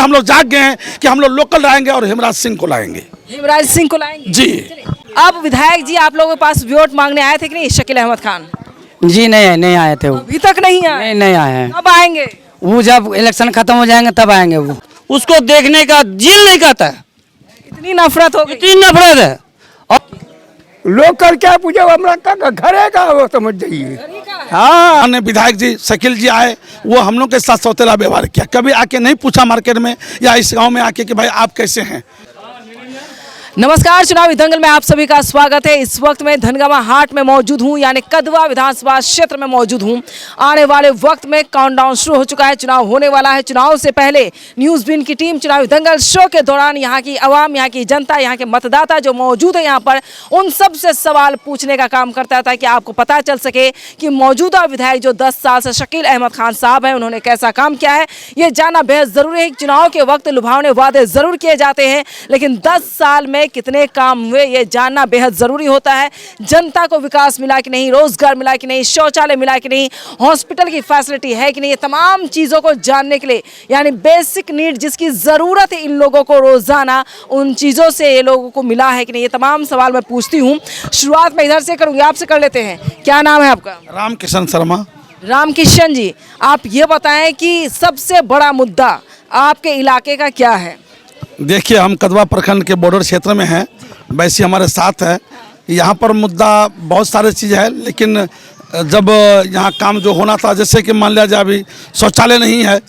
हम लोग जाग गए हैं कि हम लोग लोकल लाएंगे और हेमराज सिंह को लाएंगे। हेमराज सिंह को लाएंगे जी। अब विधायक जी आप लोगों के पास वोट मांगने आए थे कि नहीं? शकील अहमद खान जी नहीं आए थे वो। अभी तक नहीं आए? नहीं आए हैं। कब आएंगे? वो जब इलेक्शन खत्म हो जाएंगे तब आएंगे। वो उसको देखने का दिल नहीं करता है, इतनी नफरत हो गई। इतनी नफरत है। लोकल क्या पूछे हमरा का घर है का वो समझ जाइए। हाँ ने विधायक जी शकील जी आए, वो हम लोग के साथ सौतेला व्यवहार किया, कभी आके नहीं पूछा मार्केट में या इस गांव में आके कि भाई आप कैसे हैं। नमस्कार, चुनावी दंगल में आप सभी का स्वागत है। इस वक्त मैं धनगामा हाट में मौजूद हूं, यानी कदवा विधानसभा क्षेत्र में मौजूद हूं। आने वाले वक्त में काउंटडाउन शुरू हो चुका है, चुनाव होने वाला है। चुनाव से पहले न्यूज़ बीन की टीम चुनावी दंगल शो के दौरान यहाँ की आवाम, यहाँ की जनता, यहाँ के मतदाता जो मौजूद है यहाँ पर, उन सब से सवाल पूछने का काम करता है ताकि आपको पता चल सके कि मौजूदा विधायक जो 10 साल से शकील अहमद खान साहब हैं, उन्होंने कैसा काम किया है। ये जानना बेहद ज़रूरी है। चुनाव के वक्त लुभावने वादे ज़रूर किए जाते हैं, लेकिन 10 साल में कितने काम हुए ये जानना बेहद ज़रूरी होता है। जनता को विकास मिला कि नहीं, रोजगार मिला कि नहीं, शौचालय मिला कि नहीं, हॉस्पिटल की फैसिलिटी है कि नहीं, ये तमाम चीज़ों को जानने के लिए, यानी बेसिक नीड जिसकी ज़रूरत है इन लोगों को रोज़ाना, उन चीज़ों से ये लोगों को मिला है कि नहीं, ये तमाम सवाल मैं पूछती हूँ। शुरुआत में इधर से करूँगी, आपसे कर लेते हैं। क्या नाम है आपका? रामकिशन शर्मा। रामकिशन जी, आप ये बताएं कि सबसे बड़ा मुद्दा आपके इलाके का क्या है? देखिए, हम कदवा प्रखंड के बॉर्डर क्षेत्र में हैं, वैसे हमारे साथ है। यहाँ पर मुद्दा बहुत सारे चीज़ है, लेकिन जब यहाँ काम जो होना था, जैसे कि मान लिया जाए अभी शौचालय नहीं है,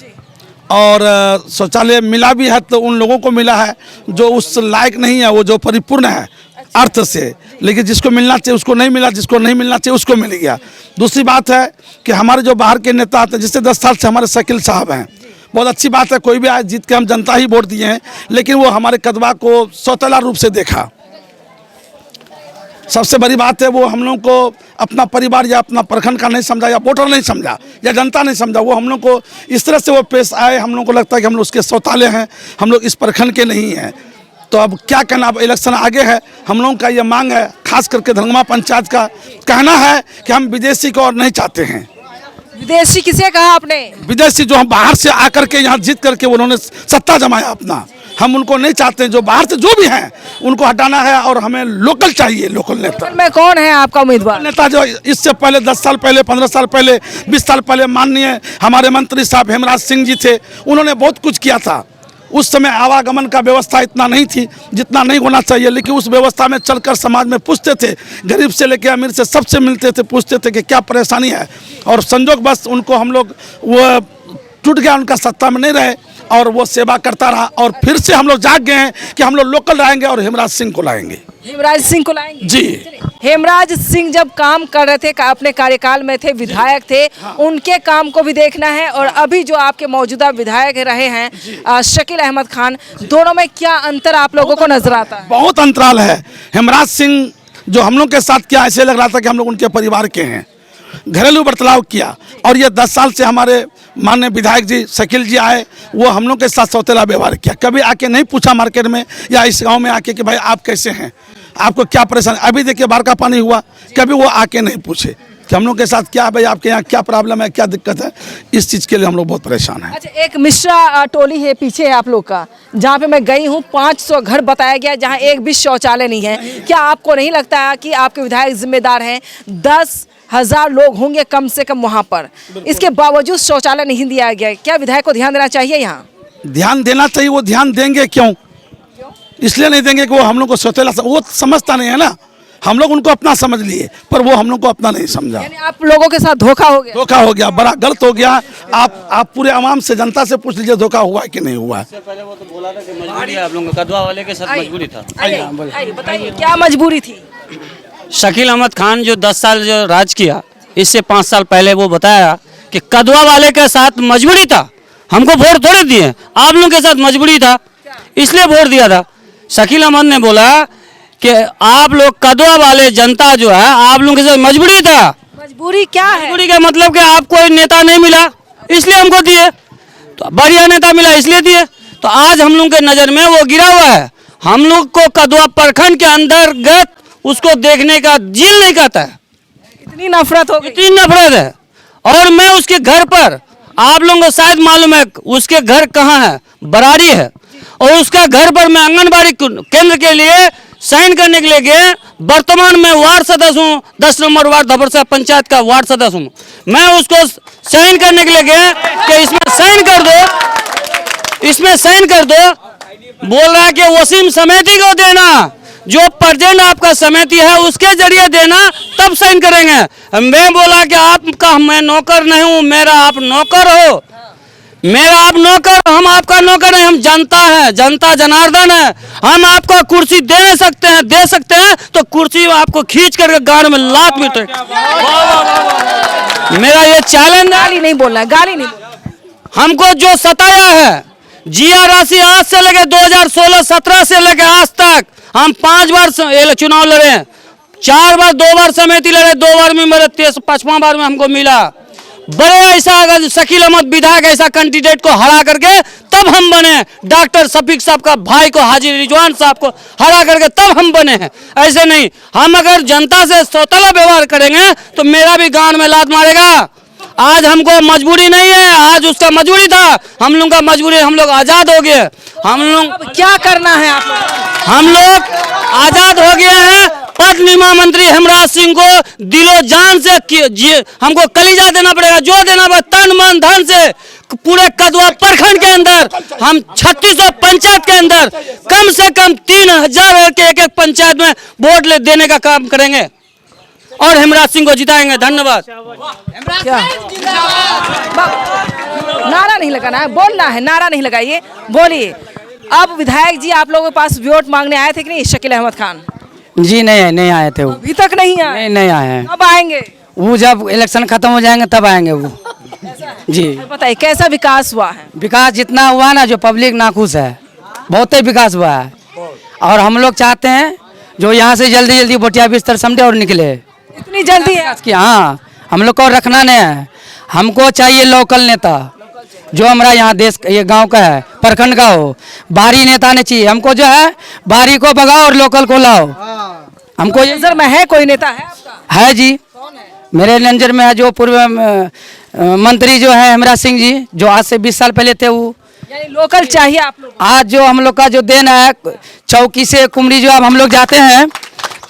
और शौचालय मिला भी है तो उन लोगों को मिला है जो उस लायक नहीं है, वो जो परिपूर्ण है अर्थ से, लेकिन जिसको मिलना चाहिए उसको नहीं मिला, जिसको नहीं मिलना चाहिए उसको मिल गया। दूसरी बात है कि हमारे जो बाहर के नेता आते हैं, जिससे 10 साल से हमारे शकील साहब हैं, बहुत अच्छी बात है, कोई भी आज जीत के हम जनता ही वोट दिए हैं, लेकिन वो हमारे कदवा को सौतेला रूप से देखा। सबसे बड़ी बात है, वो हम लोग को अपना परिवार या अपना प्रखंड का नहीं समझा, या वोटर नहीं समझा, या जनता नहीं समझा। वो हम लोग को इस तरह से वो पेश आए, हम लोग को लगता है कि हम लोग उसके सौताले हैं, हम लोग इस प्रखंड के नहीं हैं। तो अब क्या कहना, अब इलेक्शन आगे है, हम लोगों का ये मांग है, खास करके धनगामा पंचायत का कहना है कि हम विदेशी को और नहीं चाहते हैं। विदेशी किसे कहा आपने? विदेशी जो हम बाहर से आकर के यहाँ जीत करके उन्होंने सत्ता जमाया अपना, हम उनको नहीं चाहते। जो बाहर से जो भी हैं उनको हटाना है, और हमें लोकल चाहिए, लोकल नेता। में कौन है आपका उम्मीदवार? नेता जो इससे पहले 10 साल पहले, 15 साल पहले, 20 साल पहले माननीय हमारे मंत्री साहब हेमराज सिंह जी थे, उन्होंने बहुत कुछ किया था। उस समय आवागमन का व्यवस्था इतना नहीं थी जितना नहीं होना चाहिए, लेकिन उस व्यवस्था में चलकर समाज में पूछते थे, गरीब से लेकर अमीर से सबसे मिलते थे, पूछते थे कि क्या परेशानी है। और संजोग बस उनको हम लोग, वो टूट गया, उनका सत्ता में नहीं रहे, और वो सेवा करता रहा, और फिर से हम लोग जाग गए हैं कि हम लोग लोकल लाएंगे और हेमराज सिंह को लाएंगे। हेमराज सिंह को लाएंगे जी। हेमराज सिंह जब काम कर रहे थे, अपने कार्यकाल में थे, विधायक थे, उनके काम को भी देखना है, और अभी जो आपके मौजूदा विधायक रहे हैं शकील अहमद खान, दोनों में क्या अंतर आप लोगों को नजर आता है? बहुत अंतराल है। हेमराज सिंह जो हम लोग के साथ किया, ऐसे लग रहा था कि हम लोग उनके परिवार के हैं। घरेलू बर्ताव किया, और ये 10 साल से हमारे माननीय विधायक जी शकील जी आए, वो हम लोग के साथ सौतेला व्यवहार किया, कभी आके नहीं पूछा मार्केट में या इस गांव में आके कि भाई आप कैसे हैं, आपको क्या परेशानी। अभी देखिए बाढ़ का पानी हुआ, कभी वो आके नहीं पूछे कि हम लोग के साथ क्या, भाई आपके यहाँ क्या प्रॉब्लम है, क्या दिक्कत है। इस चीज़ के लिए हम लोग बहुत परेशान हैं। अच्छा, एक मिश्रा टोली है पीछे आप लोग का, जहाँ पे मैं गई हूँ, 500 घर बताया गया जहाँ एक भी शौचालय नहीं है। क्या आपको नहीं लगता कि आपके विधायक जिम्मेदार हैं? 10,000 लोग होंगे कम से कम वहाँ पर, इसके बावजूद शौचालय नहीं दिया गया। क्या विधायक को ध्यान देना चाहिए? यहाँ ध्यान देना चाहिए। वो ध्यान देंगे क्यों? इसलिए नहीं देंगे कि वो हम लोग को सौतेला, वो समझता नहीं है ना। हम लोग उनको अपना समझ लिए, पर वो हम लोग को अपना नहीं समझा। यानी आप लोगों के साथ धोखा हो गया? धोखा हो गया, बड़ा गलत हो गया। आप पूरे आवाम से, जनता से पूछ लीजिए धोखा हुआ है कि नहीं हुआ है। पहले वो तो बोला था कि मजबूरी है, आप लोगों का कदवा वाले के साथ मजबूरी था। आइए, बताइए क्या मजबूरी थी? शकील अहमद खान जो 10 साल जो राज किया, इससे 5 साल पहले वो बताया कि कदवा वाले के साथ मजबूरी था, हमको वोट थोड़े दिए, आप लोगों के साथ मजबूरी था इसलिए वोट दिया था। शकील अहमद ने बोला कि आप लोग कदवा वाले जनता जो है आप लोगों के साथ मजबूरी था। मजबूरी क्या है? मजबूरी का मतलब कि आपको नेता नहीं मिला इसलिए हमको दिए, तो बढ़िया नेता मिला इसलिए दिए। तो आज हम लोग के नज़र में वो गिरा हुआ है। हम लोग को कदवा प्रखंड के अंतर्गत उसको देखने का दिल नहीं करता है, इतनी नफरत हो गई। इतनी नफरत है। और मैं उसके घर पर आप लोगों को शायद मालूम है उसके घर कहाँ है, बरारी है, और उसका घर पर मैं आंगनबाड़ी केंद्र के लिए साइन करने के लिए गए। वर्तमान में वार्ड सदस्य हूँ, 10 नंबर वार्ड धबरसा पंचायत का वार्ड सदस्य हूँ। मैं उसको साइन करने के लिए गए कि इसमें साइन कर दो, इसमें साइन कर दो। बोल रहा है कि वसीम समिति को देना, जो प्रेजेंट आपका समिति है उसके जरिए देना, तब साइन करेंगे। मैं बोला कि आपका मैं नौकर नहीं हूँ, मेरा आप नौकर हो, मेरा आप नौकर, हम आपका नौकर नहीं, हम जनता है, जनता जनार्दन है। हम आपका कुर्सी दे सकते हैं तो कुर्सी आपको खींच करके गाड़ में लात मिटे। मेरा ये चैलेंज है। गाली नहीं बोलना है, गाली नहीं बोलना है। हमको जो सताया है, जिया राशि आज से लेके 2016-17 से लेके आज तक हम 5 बार चुनाव लड़े, 4 बार, 2 बार समिति लड़े, 2 बार में मेरे 5वां बार में हमको मिला। बड़े ऐसा अगर शकील अहमद विधायक ऐसा कैंडिडेट को हरा करके तब हम बने, डॉक्टर शफीक साहब का भाई को, हाजी रिजवान साहब को हरा करके तब हम बने हैं। ऐसे नहीं, हम अगर जनता से सौतला व्यवहार करेंगे तो मेरा भी गांड में लात मारेगा। आज हमको मजबूरी नहीं है, आज उसका मजबूरी था, हम लोग का मजबूरी, हम लोग आजाद हो गए। हम लोग अब क्या करना है आप लोग? हम लोग आजाद हो गए हैं। पद निर्माण मंत्री हेमराज सिंह को दिलो जान से हमको कलीजा देना पड़ेगा, जो देना पड़ेगा तन मन धन से। पूरे कदवा प्रखंड के अंदर हम 3600 पंचायत के अंदर कम से कम 3000 के एक पंचायत में वोट देने का काम करेंगे और हेमराज सिंह को जिताएंगे। धन्यवाद। क्या नारा नहीं लगाना है, बोलना है, नारा नहीं लगाइए, बोलिए। अब विधायक जी आप लोगों के पास वोट मांगने आए थे कि नहीं? शकील अहमद खान जी नहीं आए थे वो, अभी तक नहीं आए। नहीं आए हैं। कब आएंगे? वो जब इलेक्शन खत्म हो जाएंगे तब आएंगे वो। जी बताइए कैसा विकास हुआ है? विकास जितना हुआ ना, जो पब्लिक नाखुश है, बहुत ही विकास हुआ है। और हम लोग चाहते हैं जो यहाँ से जल्दी जल्दी बोटिया बिस्तर समझे और निकले। इतनी जल्दी है? कि हाँ, हम लोग को रखना नहीं है, हमको चाहिए लोकल नेता जो हमारा यहाँ देश ये गांव का है, प्रखंड का हो। बाहरी नेता नहीं चाहिए हमको, जो है बाहरी को भगाओ और लोकल को लाओ। हमको ये नजर में है कोई नेता है आपका? है जी, मेरे नजर में है जो पूर्व मंत्री जो है हेमराज सिंह जी, जो आज से 20 साल पहले थे वो। यानी लोकल चाहिए आप लोग? आज जो हम लोग का जो देन है, चौकी से कुमरी जो अब हम लोग जाते हैं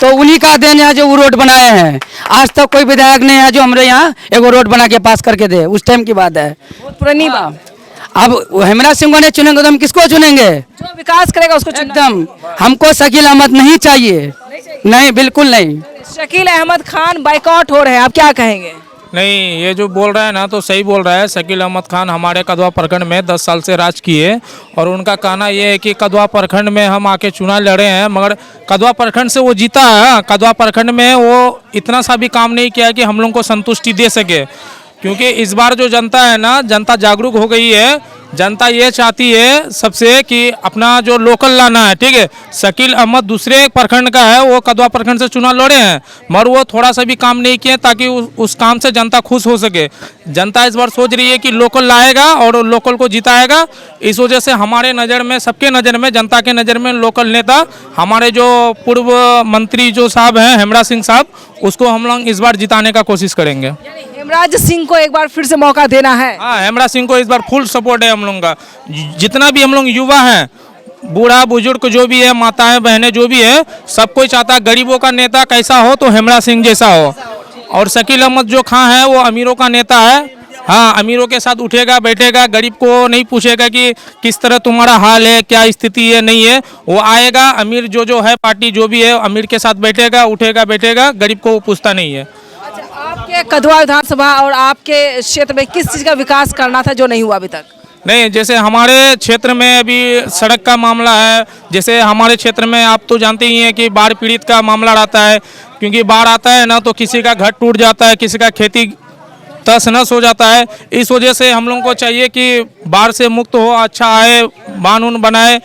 तो उन्हीं का देन है जो वो रोड बनाए हैं। आज तक कोई विधायक नहीं है जो हमारे यहाँ एगो रोड बना के पास करके दे, उस टाइम की बात है। बहुत पुरानी बात। अब हेमराज सिंह को नहीं चुनेंगे तो हम किसको चुनेंगे? जो विकास करेगा उसको चुनना। एकदम हमको शकील अहमद नहीं चाहिए, नहीं बिल्कुल नहीं। शकील अहमद खान बाइकआउट हो रहे हैं, आप क्या कहेंगे? नहीं, ये जो बोल रहा है ना तो सही बोल रहा है। शकील अहमद खान हमारे कदवा प्रखंड में 10 साल से राज किए और उनका कहना ये है कि कदवा प्रखंड में हम आके चुनाव लड़े हैं, मगर कदवा प्रखंड से वो जीता है। कदवा प्रखंड में वो इतना सा भी काम नहीं किया कि हम लोग को संतुष्टि दे सके, क्योंकि इस बार जो जनता है ना, जनता जागरूक हो गई है। जनता ये चाहती है सबसे कि अपना जो लोकल लाना है, ठीक है। शकील अहमद दूसरे प्रखंड का है, वो कदवा प्रखंड से चुनाव लड़े हैं, मगर वो थोड़ा सा भी काम नहीं किए ताकि उस काम से जनता खुश हो सके। जनता इस बार सोच रही है कि लोकल लाएगा और लोकल को जिताएगा। इस वजह से हमारे नज़र में, सबके नज़र में, जनता के नज़र में लोकल नेता हमारे जो पूर्व मंत्री जो साहब हैं हेमराज सिंह साहब, उसको हम लोग इस बार जिताने का कोशिश करेंगे। हेमराज सिंह को एक बार फिर से मौका देना है? हाँ, हेमराज सिंह को इस बार फुल सपोर्ट है हम लोगों का। जितना भी हम लोग युवा हैं, बूढ़ा बुजुर्ग जो भी है, माताएं बहनें जो भी है, सब कोई चाहता है गरीबों का नेता कैसा हो तो हेमराज सिंह जैसा हो। और शकील अहमद जो खान है वो अमीरों का नेता है। हाँ, अमीरों के साथ उठेगा बैठेगा, गरीब को नहीं पूछेगा कि किस तरह तुम्हारा हाल है, क्या स्थिति है, नहीं है। वो आएगा, अमीर जो है पार्टी जो भी है, अमीर के साथ बैठेगा, उठेगा बैठेगा, गरीब को वो पूछता नहीं है। आपके कदवा विधानसभा और आपके क्षेत्र में किस चीज़ का विकास करना था जो नहीं हुआ अभी तक? नहीं, जैसे हमारे क्षेत्र में अभी सड़क का मामला है। जैसे हमारे क्षेत्र में आप तो जानते ही हैं कि बाढ़ पीड़ित का मामला रहता है, क्योंकि बाढ़ आता है ना तो किसी का घर टूट जाता है, किसी का खेती तहस नहस हो जाता है। इस वजह से हम लोगों को चाहिए कि बाढ़ से मुक्त हो, अच्छा आए, बांध बनाए।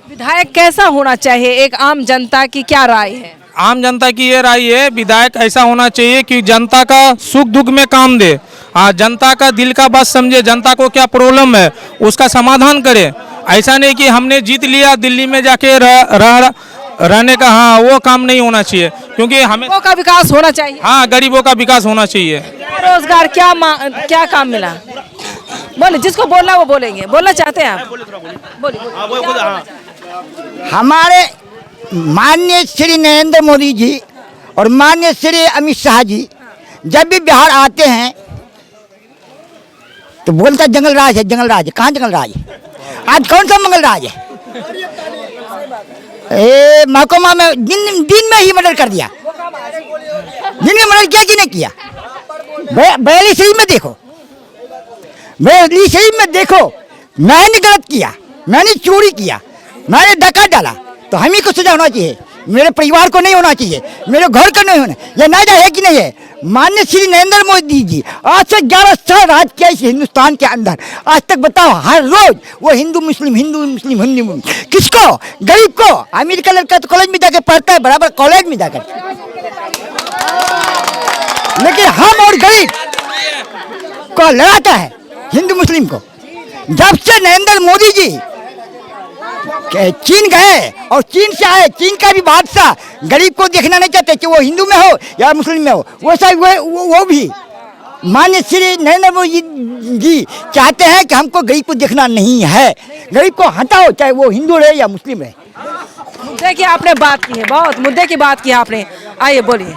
विधायक कैसा होना चाहिए, एक आम जनता की क्या राय है? आम जनता की ये राय है, विधायक ऐसा होना चाहिए कि जनता का सुख दुख में काम दे। हाँ, जनता का दिल का बात समझे, जनता को क्या प्रॉब्लम है उसका समाधान करे। ऐसा नहीं कि हमने जीत लिया, दिल्ली में जाके रहने का, हाँ वो काम नहीं होना चाहिए, क्योंकि हमें गरीबों का विकास होना चाहिए। हाँ, गरीबों का विकास होना चाहिए। रोजगार क्या काम मिला? बोले, जिसको बोलना वो बोलेंगे। बोलना चाहते हैं आप? बोलिए। हमारे माननीय श्री नरेंद्र मोदी जी और माननीय श्री अमित शाह जी जब भी बिहार आते हैं तो बोलता है जंगल राज है, जंगल राज है। कहाँ जंगल राज है? आज कौन सा मंगल राज है? महकमा में दिन में ही मर्डर कर दिया। दिन में मर्डर किया कि नहीं किया? बरेली शरीफ में देखो, बरेली शरीफ में देखो, मैंने गलत किया, मैंने चोरी किया, मैंने डका डाला तो हम ही को सजा होना चाहिए, मेरे परिवार को नहीं होना चाहिए, मेरे घर को नहीं होना। यह नाजा है कि नहीं है? माननीय श्री नरेंद्र मोदी जी आज से 11 साल राज किया इस हिंदुस्तान के अंदर। आज तक बताओ, हर रोज वो हिंदू मुस्लिम, हिंदू मुस्लिम, हिंदू मुस्लिम, किसको? गरीब को। अमीर का लड़का तो कॉलेज में जाकर पढ़ता है, बराबर कॉलेज में जाकर, लेकिन हम और गरीब को लड़ाता है हिंदू मुस्लिम को। जब से नरेंद्र मोदी जी चीन गए और चीन से आए, चीन का भी बादशाह गरीब को देखना नहीं चाहते कि वो हिंदू में हो या मुस्लिम में हो। वैसा वो भी माननीय श्री नरेंद्र मोदी जी चाहते हैं कि हमको गरीब को देखना नहीं है, गरीब को हटाओ, चाहे वो हिंदू रहे या मुस्लिम रहे। मुद्दे की आपने बात की है, बहुत मुद्दे की बात की है आपने। आइए बोलिए।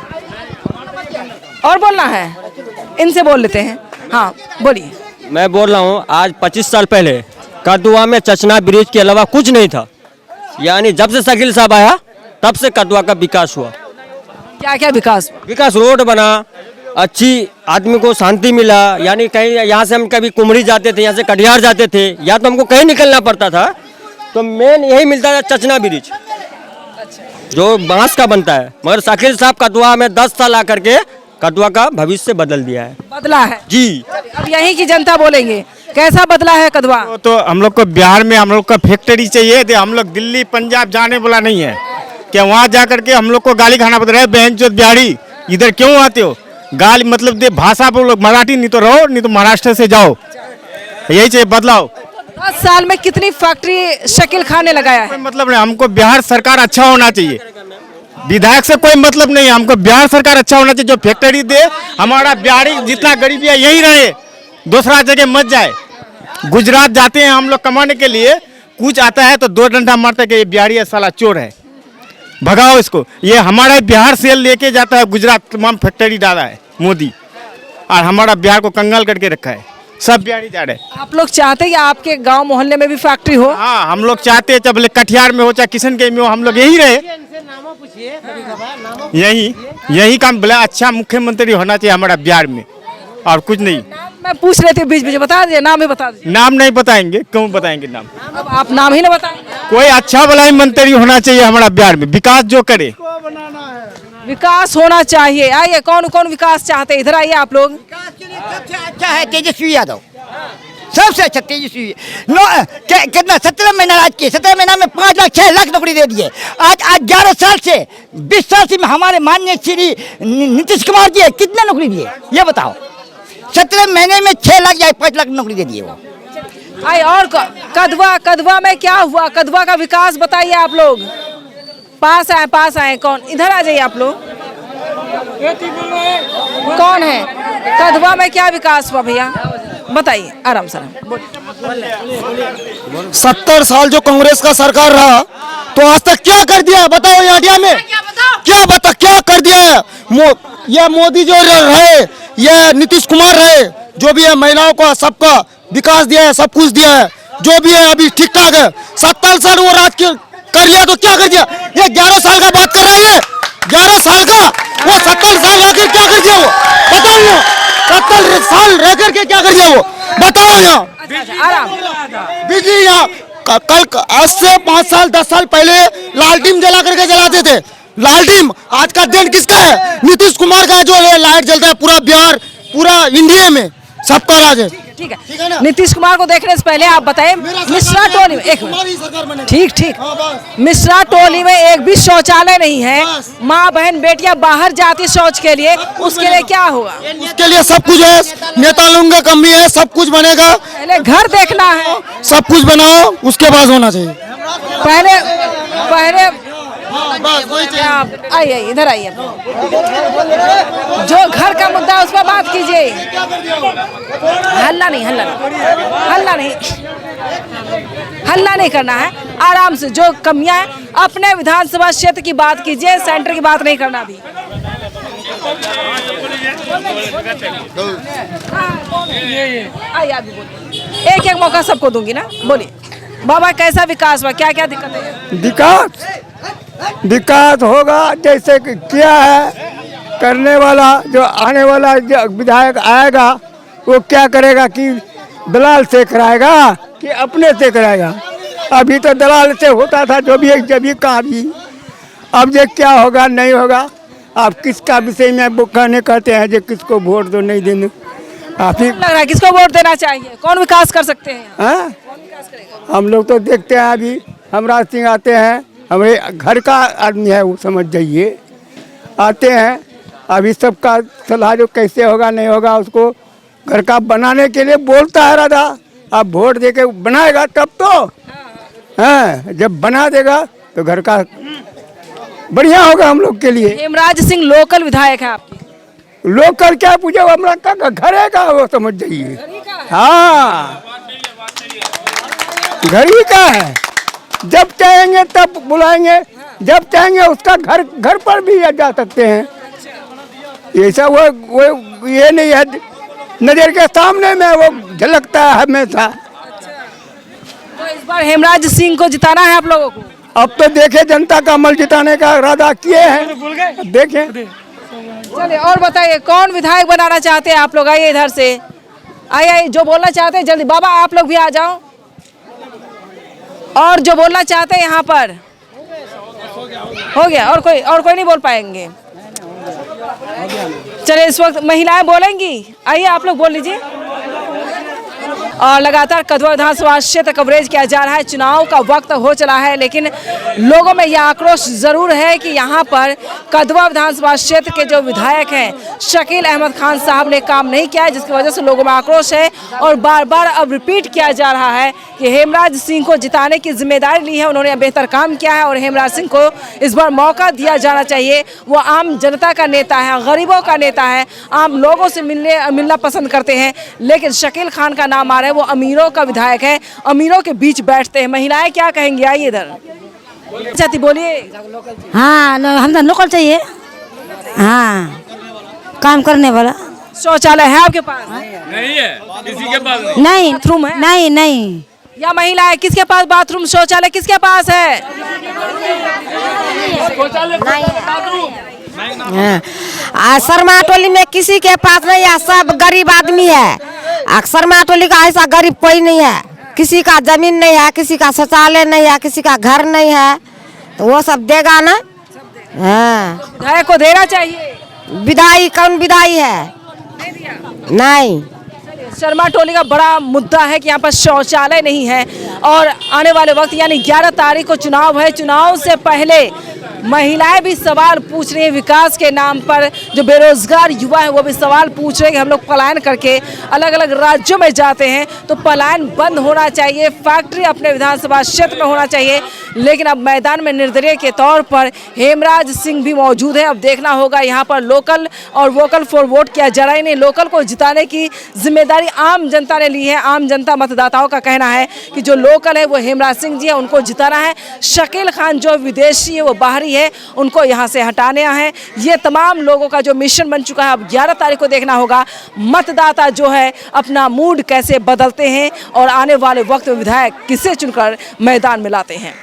और बोलना है? इनसे बोल लेते हैं। हाँ बोलिए। मैं बोल रहा हूँ, आज 25 साल पहले कदवा में चचना ब्रिज के अलावा कुछ नहीं था। यानी जब से शकील साहब आया तब से कदवा का विकास हुआ। क्या क्या विकास? विकास, रोड बना, अच्छी आदमी को शांति मिला। यानी कहीं यहाँ से हम कभी कुमरी जाते थे, यहाँ से कटिहार जाते थे, या तो हमको कहीं निकलना पड़ता था, तो मेन यही मिलता था चचना ब्रिज जो बांस का बनता है। मगर शकील साहब कदवा में 10 साल आकर के कदवा का भविष्य बदल दिया है। बदला है जी। अब यहीं की जनता बोलेंगे कैसा बदला है कदवा। तो हम लोग को बिहार में हम लोग का फैक्ट्री चाहिए थे। हम लोग दिल्ली पंजाब जाने वाला नहीं है कि वहाँ जा करके हम लोग को गाली खाना पड़ रहा है। बहन चोद बिहारी इधर क्यों आते हो? गाली मतलब दे भाषा बोलो, मराठी नहीं तो रहो, नहीं तो महाराष्ट्र से जाओ। यही चाहिए बदलाव। 10 साल में कितनी फैक्ट्री शकील खान ने लगाया है? कोई मतलब नहीं, हमको बिहार सरकार अच्छा होना चाहिए। विधायक से कोई मतलब नहीं, हमको बिहार सरकार अच्छा होना चाहिए, जो फैक्ट्री दे। हमारा बिहारी जितना गरीबी है यही रहे, दूसरा जगह मत जाए। गुजरात जाते हैं हम लोग कमाने के लिए, कुछ आता है तो 2 डंडा मारते कि ये बिहारी है, साला चोर है, भगाओ इसको। ये हमारा बिहार से लेके जाता है गुजरात, तमाम फैक्ट्री डाला है मोदी, और हमारा बिहार को कंगाल करके रखा है। सब बिहारी जा रहे हैं। आप लोग चाहते हैं कि आपके गांव मोहल्ले में भी फैक्ट्री हो? हाँ, हम लोग चाहते हैं, चाहे कटिहार में हो चाहे किशनगंज में हो, हम लोग यही रहे। यही काम बोला, अच्छा मुख्यमंत्री होना चाहिए हमारा बिहार में, और कुछ नहीं। मैं पूछ रही थी बीच बीच, बता दीजिए, नाम ही बता दीजिए। नाम नहीं बताएंगे, क्यों बताएंगे नाम? अब आप नाम ही ना बताएंगे। कोई अच्छा भला मंत्री होना चाहिए हमारा बिहार में, विकास जो करे। विकास होना चाहिए। आइए, कौन कौन विकास चाहते हैं? इधर आइए आप लोग। सबसे अच्छा है तेजस्वी यादव, सबसे अच्छा तेजस्वी। कितना 17 महीना राज किए, 17 महीना में 5 लाख 6 लाख नौकरी दे दिए। आज 11 साल से 20 साल से हमारे माननीय श्री नीतीश कुमार जी कितने नौकरी दिए ये बताओ? 17 महीने में 6 लाख या 5 लाख नौकरी दे दिए वो। आइए, और कदवा में क्या हुआ? कदवा का विकास बताइए आप लोग। पास आए कौन? इधर आ जाइए आप लोग। कौन है? कदवा में क्या विकास हुआ भैया, बताइए आराम से। 70 साल जो कांग्रेस का सरकार रहा तो आज तक क्या कर दिया बताओ? इंडिया में क्या कर दिया है? ये मोदी जो रहे, ये नीतीश कुमार रहे, जो भी है महिलाओं को सबका विकास दिया है, सब कुछ दिया है, जो भी है अभी ठीक ठाक है। 70 साल वो राज कर लिया तो क्या कर दिया? ये 11 साल का बात कर रहा है, 11 साल का। वो 70 साल रह क्या कर दिया वो बताओ? यहाँ 70 साल रह करके क्या कर दिया वो बताओ? यहाँ बिजली, यहाँ कल आज से 5 साल 10 साल पहले लालटेन जला करके जलाते थे। लालटेन आज का दिन किसका है? नीतीश कुमार का जो लाइट जलता है पूरा बिहार, पूरा इंडिया में सबका राज है। ठीक है, नीतीश कुमार को देखने से पहले आप बताएं, मिश्रा टोली में एक मिनट, ठीक मिश्रा टोली में एक भी शौचालय नहीं है। माँ बहन बेटियां बाहर जाती शौच के लिए, उसके लिए क्या होगा? उसके लिए सब कुछ है, नेता लोगों का कमी है, सब कुछ बनेगा। पहले घर देखना है, सब कुछ बनाओ उसके बाद होना चाहिए। पहले आइए इधर आइए, जो घर का मुद्दा है उस पर बात कीजिए। हल्ला नहीं, हल्ला नहीं करना है, आराम से। जो कमियां हैं अपने विधानसभा क्षेत्र की बात कीजिए, सेंटर की बात नहीं करना अभी। आइए आप भी बोलिए, एक मौका सबको दूंगी ना, बोलिए। बाबा कैसा विकास हुआ, क्या क्या दिक्कत है? विकास होगा जैसे कि किया है, करने वाला जो आने वाला जो विधायक आएगा वो क्या करेगा कि दलाल से कराएगा कि अपने से कराएगा? अभी तो दलाल से होता था जो भी जब भी कहा भी। अब ये क्या होगा नहीं होगा, आप किसका विषय में वो कहने कहते हैं जो किसको वोट दो नहीं देने। आप ही लग रहा है किसको वोट देना चाहिए, कौन विकास कर सकते हैं? हाँ, हम लोग तो देखते हैं अभी हमराज सिंह आते हैं, हमारे घर का आदमी है वो, समझ जाइए, आते हैं। अभी सबका सलाह जो कैसे होगा नहीं होगा उसको घर का बनाने के लिए बोलता है राधा। अब वोट दे के बनाएगा तब तो, हाँ, जब बना देगा तो घर का बढ़िया होगा हम लोग के लिए। हेमराज सिंह लोकल विधायक है आपके? लोकल क्या पूछे, हमारा का घर है का, वो समझ जाइए। हाँ, घर ही का है, जब चाहेंगे तब बुलाएंगे, जब चाहेंगे उसका घर पर भी जा सकते हैं। ऐसा वो ये नहीं है, नजर के सामने में वो झलकता है हमेशा। तो इस बार हेमराज सिंह को जिताना है आप लोगों को? अब तो देखे जनता का अमल जिताने का इरादा किए हैं, देखें। चलिए और बताइए, कौन विधायक बनाना चाहते हैं आप लोग? आइए इधर से, आइए, जो बोलना चाहते हैं जल्दी। बाबा आप लोग भी आ जाओ, और जो बोलना चाहते हैं यहाँ पर। हो गया, और कोई नहीं बोल पाएंगे। चलिए इस वक्त महिलाएं बोलेंगी, आइए आप लोग बोल लीजिए। और लगातार कदवा विधानसभा क्षेत्र कवरेज किया जा रहा है। चुनाव का वक्त हो चला है, लेकिन लोगों में यह आक्रोश जरूर है कि यहाँ पर कदवा विधानसभा क्षेत्र के जो विधायक हैं शकील अहमद खान साहब ने काम नहीं किया है, जिसकी वजह से लोगों में आक्रोश है। और बार बार अब रिपीट किया जा रहा है कि हेमराज सिंह को जिताने की जिम्मेदारी ली है, उन्होंने बेहतर काम किया है और हेमराज सिंह को इस बार मौका दिया जाना चाहिए। वो आम जनता का नेता है, गरीबों का नेता है, आम लोगों से मिलना पसंद करते हैं। लेकिन शकील खान का नाम आ रहा है, वो अमीरों का विधायक है, अमीरों के बीच बैठते हैं। महिलाएं क्या कहेंगी, आइए इधर। चाहती बोलिए। हाँ, हम तो लोकल चाहिए, हाँ, काम करने वाला। शौचालय है आपके पास? नहीं है, किसी के पास नहीं, बाथरूम है? नहीं। या महिला है, किसके पास बाथरूम शौचालय किसके पास है? शर्मा टोली में किसी के पास नहीं है, सब गरीब आदमी है। शर्मा टोली का ऐसा गरीब कोई नहीं है, किसी का जमीन नहीं है, किसी का शौचालय नहीं है, किसी का घर नहीं है, तो वो सब देगा ना। हाँ, विधायक को देना चाहिए। विदाई कौन विदाई है? नहीं। शर्मा टोली का बड़ा मुद्दा है कि यहाँ पर शौचालय नहीं है, और आने वाले वक्त यानी 11 तारीख को चुनाव है। चुनाव से पहले महिलाएं भी सवाल पूछ रही हैं विकास के नाम पर। जो बेरोजगार युवा हैं वो भी सवाल पूछ रहे हैं कि हम लोग पलायन करके अलग अलग राज्यों में जाते हैं, तो पलायन बंद होना चाहिए, फैक्ट्री अपने विधानसभा क्षेत्र में होना चाहिए। लेकिन अब मैदान में निर्दलीय के तौर पर हेमराज सिंह भी मौजूद है। अब देखना होगा यहाँ पर लोकल और वोकल फॉर वोट किया जा रहा है। लोकल को जिताने की जिम्मेदारी आम जनता ने ली है। आम जनता मतदाताओं का कहना है कि जो लोकल है वो हेमराज सिंह जी है, उनको जिताना है। शकील खान जो विदेशी है, वो बाहरी है, उनको यहाँ से हटाने हैं। ये तमाम लोगों का जो मिशन बन चुका है। अब 11 तारीख को देखना होगा मतदाता जो है अपना मूड कैसे बदलते हैं और आने वाले वक्त में विधायक किसे चुनकर मैदान में लाते हैं।